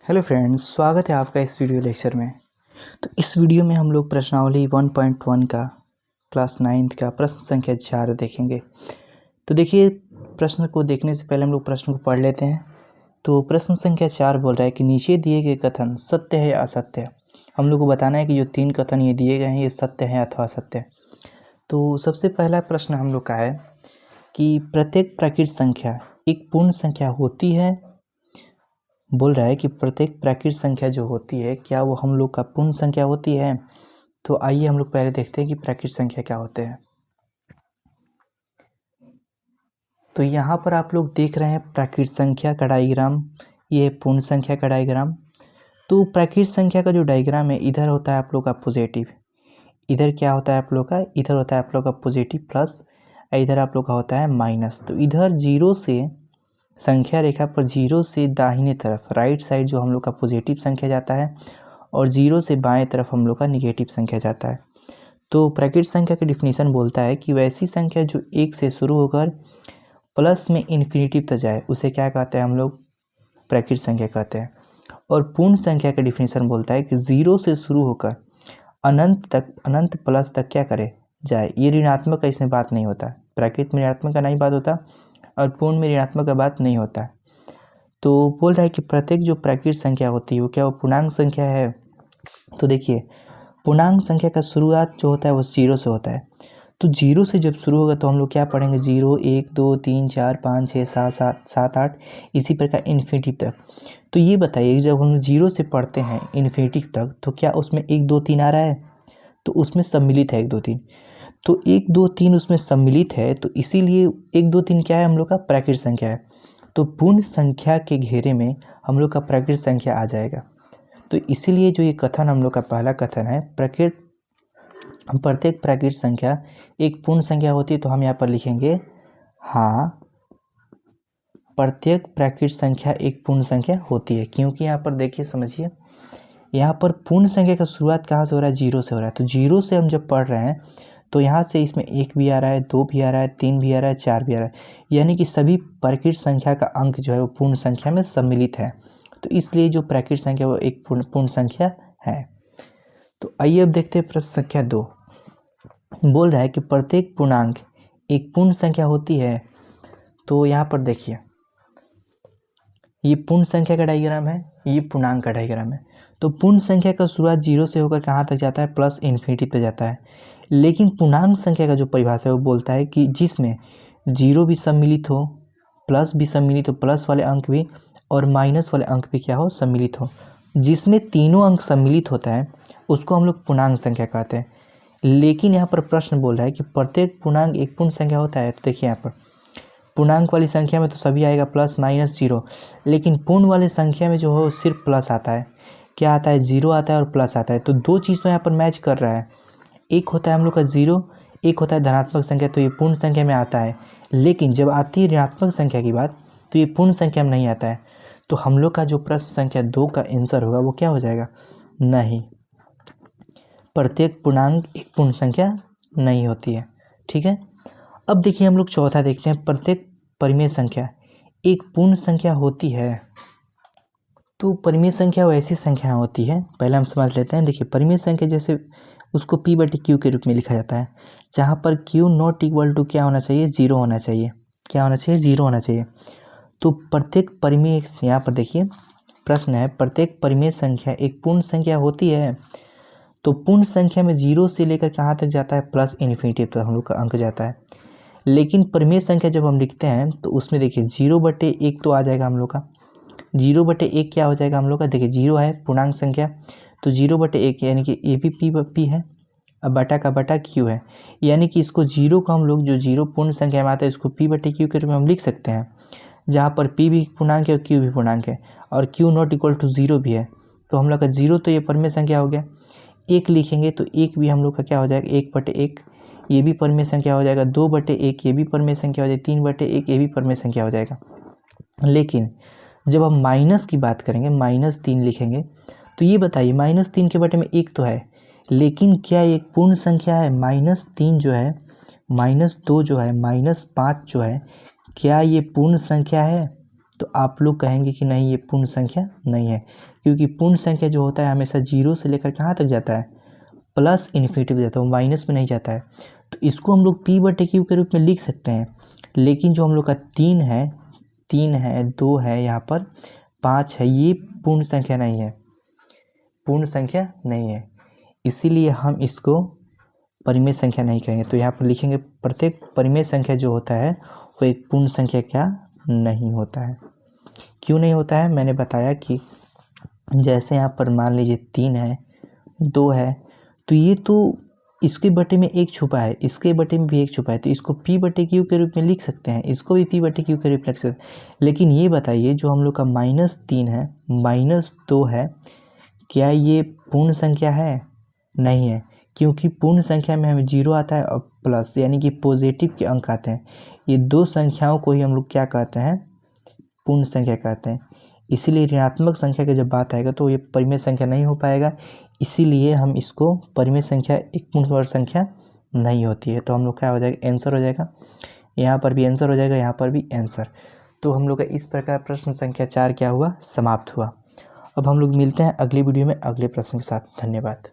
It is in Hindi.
हेलो फ्रेंड्स, स्वागत है आपका इस वीडियो लेक्चर में। तो इस वीडियो में हम लोग प्रश्नावली 1.1 का क्लास 9th का प्रश्न संख्या 4 देखेंगे। तो देखिए, प्रश्न को देखने से पहले हम लोग प्रश्न को पढ़ लेते हैं। तो प्रश्न संख्या 4 बोल रहा है कि नीचे दिए गए कथन सत्य है या असत्य है। हम लोग को बताना है कि जो 3 कथन ये दिए गए हैं ये सत्य है अथवा असत्य है। तो सबसे पहला प्रश्न हम लोग का है कि प्रत्येक प्राकृत संख्या एक पूर्ण संख्या होती है। बोल रहा है कि प्रत्येक प्राकृत संख्या जो होती है क्या वो हम लोग का पूर्ण संख्या होती है। तो आइए हम लोग पहले देखते हैं कि प्राकृत संख्या क्या होते हैं। तो यहाँ पर आप लोग देख रहे हैं प्राकृत संख्या का डायग्राम, ये पूर्ण संख्या का डायग्राम। तो प्राकृत संख्या का जो डायग्राम है, इधर होता है आप लोग का पॉजिटिव, इधर क्या होता है आप लोग का, इधर होता है आप लोग का पॉजिटिव प्लस, इधर आप लोग का होता है माइनस। तो इधर जीरो से संख्या रेखा पर जीरो से दाहिने तरफ राइट साइड जो हम लोग का पॉजिटिव संख्या जाता है और जीरो से बाएं तरफ हम लोग का निगेटिव संख्या जाता है। तो प्राकृत संख्या की डिफिनीशन बोलता है कि वैसी संख्या जो एक से शुरू होकर प्लस में इन्फिनिटी तक जाए उसे क्या कहते हैं हम लोग, प्राकृत संख्या कहते हैं। और पूर्ण संख्या का डिफिनीशन बोलता है कि जीरो से शुरू होकर अनंत तक, अनंत प्लस तक क्या करे जाए। ये ऋणात्मक का इसमें बात नहीं होता, प्राकृत में ऋणात्मक का नहीं बात होता और पूर्ण में ऋणात्मक का बात नहीं होता है। तो बोल रहा है कि प्रत्येक जो प्राकृत संख्या होती है वो क्या वो पूर्णांक संख्या है। तो देखिए, पूर्णांक संख्या का शुरुआत जो होता है वो जीरो से होता है। तो जीरो से जब शुरू होगा तो हम लोग क्या पढ़ेंगे, 0 1 2 3 4 5 6 7 8 इसी प्रकार इन्फिनिटी तक। तो ये बताइए, जब हम जीरो से पढ़ते हैं इन्फिनिटी तक तो क्या उसमें 1 2 3 आ रहा है, तो उसमें सम्मिलित है 1 2 3। तो 1 2 3 उसमें सम्मिलित है, तो इसीलिए 1 2 3 क्या है हम लोग का प्राकृत संख्या है। तो पूर्ण संख्या के घेरे में हम लोग का प्राकृत संख्या आ जाएगा। तो इसीलिए जो ये कथन हम लोग का पहला कथन है, प्रत्येक प्राकृत संख्या एक पूर्ण संख्या होती है। तो हम यहाँ पर लिखेंगे हाँ, प्रत्येक प्राकृत संख्या एक पूर्ण संख्या होती है। क्योंकि यहाँ पर देखिए, समझिए, यहाँ पर पूर्ण संख्या का शुरुआत कहाँ से हो रहा है, जीरो से हो रहा है। तो जीरो से हम जब पढ़ रहे हैं तो यहाँ से इसमें 1 भी आ रहा है, 2 भी आ रहा है, 3 भी आ रहा है, 4 भी आ रहा है, यानी कि सभी प्राकृत संख्या का अंक जो है वो पूर्ण संख्या में सम्मिलित है। तो इसलिए जो प्राकृत संख्या वो एक पूर्ण संख्या है। तो आइए अब देखते हैं प्रश्न संख्या 2। बोल रहा है कि प्रत्येक पूर्णांक एक पूर्ण संख्या होती है। तो यहाँ पर देखिए, ये पूर्ण संख्या का डायग्राम है, ये पूर्णांक का डायग्राम है। तो पूर्ण संख्या का शुरुआत जीरो से होकर कहाँ तक जाता है, प्लस इन्फिनिटी पे जाता है। लेकिन पूर्णांक संख्या का जो परिभाषा है वो बोलता है कि जिसमें जीरो भी सम्मिलित हो, प्लस भी सम्मिलित हो, प्लस वाले अंक भी और माइनस वाले अंक भी क्या हो, सम्मिलित हो। जिसमें तीनों अंक सम्मिलित होता है उसको हम लोग पूर्णांक संख्या कहते हैं। लेकिन यहाँ पर प्रश्न बोल रहा है कि प्रत्येक पूर्णांक एक पूर्ण संख्या होता है। तो देखिए, यहाँ पर पूर्णांक वाली संख्या में तो सभी आएगा प्लस माइनस जीरो, लेकिन पूर्ण वाली संख्या में जो है सिर्फ प्लस आता है। क्या आता है, जीरो आता है और प्लस आता है। तो दो चीज़ तो यहाँ पर मैच कर रहा है, एक होता है हम लोग का जीरो, एक होता है धनात्मक संख्या। तो ये पूर्ण संख्या में आता है। लेकिन जब आती है ऋणात्मक संख्या की बात तो ये पूर्ण संख्या में नहीं आता है। तो हम लोग का जो प्रश्न संख्या 2 का आंसर होगा वो क्या हो जाएगा, नहीं, प्रत्येक पूर्णांक एक पूर्ण संख्या नहीं होती है। ठीक है, अब देखिए हम लोग चौथा देखते हैं, प्रत्येक परिमेय संख्या एक पूर्ण संख्या होती है। तो परिमेय संख्या वैसी संख्या होती है, पहले हम समझ लेते हैं। देखिए, परिमेय संख्या जैसे उसको p/q के रूप में लिखा जाता है, जहाँ पर q नॉट इक्वल टू क्या होना चाहिए, जीरो होना चाहिए। क्या होना चाहिए, जीरो होना चाहिए। तो प्रत्येक परिमेय, यहाँ पर देखिए प्रश्न है, प्रत्येक परिमेय संख्या एक पूर्ण संख्या होती है। तो पूर्ण संख्या में जीरो से लेकर कहाँ तक जाता है, प्लस इन्फिनिटी तक हम लोग का अंक जाता है। लेकिन परिमेय संख्या जब हम लिखते हैं तो उसमें देखिए 0/1 तो आ जाएगा हम लोग का। 0/1 क्या हो जाएगा हम लोग का, देखिए जीरो है पूर्णांक संख्या, तो 0/1 यानी कि ये भी p है, अब बटा का बटा q है। यानी कि इसको जीरो को हम लोग, जो जीरो पूर्ण संख्या में आता है, इसको p/q के रूप में हम लिख सकते हैं, जहाँ पर p भी पूर्णांक है और q भी पूर्णांक है और q not equal to zero भी है। तो हम लोग का जीरो तो ये परिमेय संख्या हो गया। एक लिखेंगे तो एक भी हम लोग का क्या हो जाएगा, 1/1 ये भी परिमेय संख्या हो जाएगा, 2/1 ये भी परिमेय संख्या हो जाएगी, 3/1 ये भी परिमेय संख्या हो जाएगा। लेकिन जब हम माइनस की बात करेंगे, -3 लिखेंगे, तो ये बताइए -3 के बटे में 1 तो है, लेकिन क्या ये एक पूर्ण संख्या है। -3 जो है, -2 जो है, -5 जो है, क्या ये पूर्ण संख्या है। तो आप लोग कहेंगे कि नहीं, ये पूर्ण संख्या नहीं है, क्योंकि पूर्ण संख्या जो होता है हमेशा जीरो से लेकर कहाँ तक जाता है, प्लस इन्फिनिटी तक जाता है, माइनस में नहीं जाता है। तो इसको हम लोग p/q के रूप में लिख सकते हैं। लेकिन जो हम लोग का 3 है 2 है, यहाँ पर 5 है, ये पूर्ण संख्या नहीं है, पूर्ण संख्या नहीं है, इसीलिए हम इसको परिमेय संख्या नहीं कहेंगे। तो यहाँ पर लिखेंगे प्रत्येक परिमेय संख्या जो होता है वो एक पूर्ण संख्या क्या नहीं होता है। क्यों नहीं होता है, मैंने बताया कि जैसे यहाँ पर मान लीजिए 3 है 2 है, तो ये तो इसके बटे में एक छुपा है, इसके बटे में भी एक छुपा है, तो इसको p/q के रूप में लिख सकते हैं, इसको भी p/q के रूप में लिख सकते हैं। लेकिन ये बताइए जो हम लोग का -3 है -2 है, क्या ये पूर्ण संख्या है? नहीं है, क्योंकि पूर्ण संख्या में हमें जीरो आता है और प्लस, यानी कि पॉजिटिव के अंक आते हैं। ये दो संख्याओं को ही हम लोग क्या कहते हैं, पूर्ण संख्या कहते हैं। इसीलिए ऋणात्मक संख्या की जब बात आएगा तो ये परिमेय संख्या नहीं हो पाएगा, इसीलिए हम इसको परिमेय संख्या एक पूर्ण वर्ग संख्या नहीं होती है। तो हम लोग क्या हो जाएगा, आंसर हो जाएगा, यहाँ पर भी आंसर हो जाएगा, यहाँ पर भी आंसर। तो हम लोग का इस प्रकार प्रश्न संख्या 4 क्या हुआ, समाप्त हुआ। अब हम लोग मिलते हैं अगली वीडियो में अगले प्रश्न के साथ। धन्यवाद।